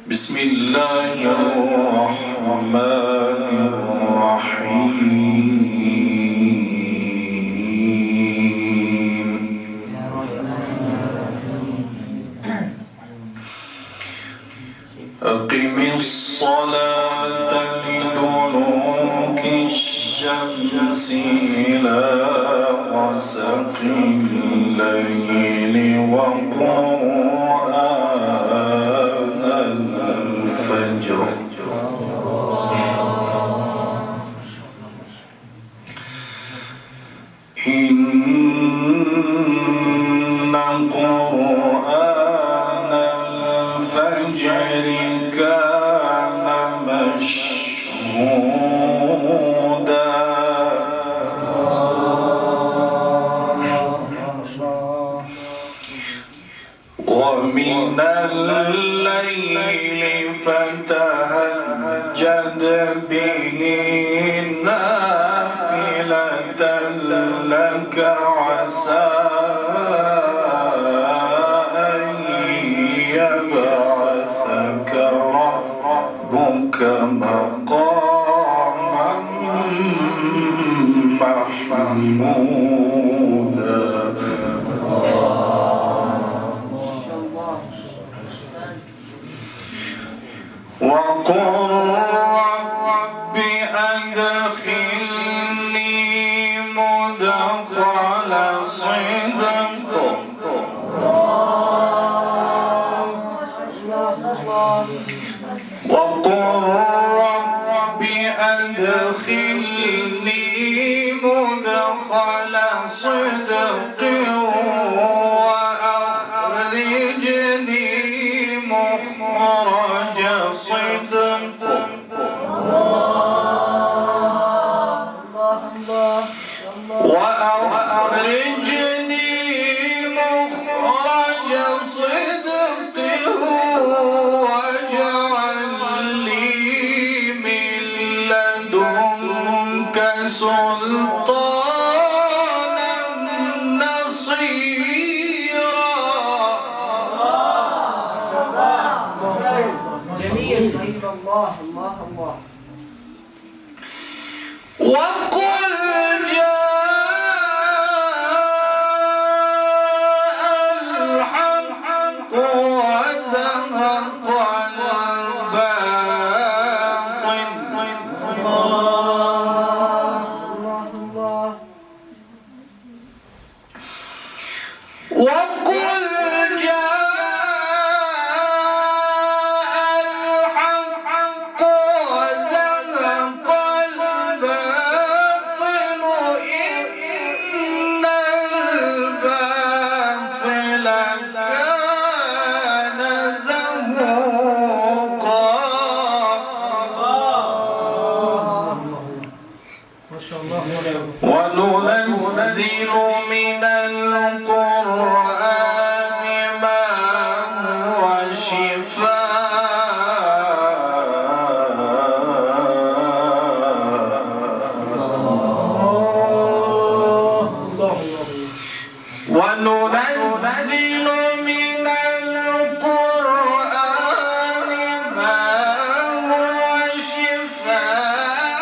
بسم الله الرحمن الرحيم. أقم الصلاة لدلوك الشمس إلى غسق الليل وقرآن الفجر إن قرآن الفجر كان مشهودا ومن الليل فتهجد به نافلة لك عسى أن يبعثك ربك مقاما محمودا. وقل رب أدخلني مدخل صدق وقل رب أدخلني مدخل صدق وأخرجني مخرج صدق وأخرجني مخرج صدق واجعل لي من لدنك سلطانا نصيرا. جميل. الله الله الله. وقل جاء الحق وزهق الباطل وقل جاء الحق وزهق الباطل إن الباطل كان زهوقا. وننزل من القرآن ما هو شفاء وننزل من القرآن ما هو شفاء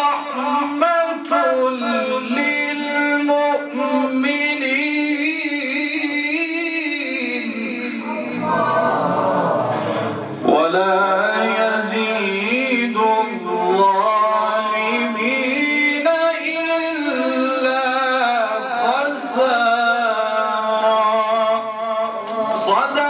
ورحمة للمؤمنين ولا يزيد الظالمين إلا خسارا. صدق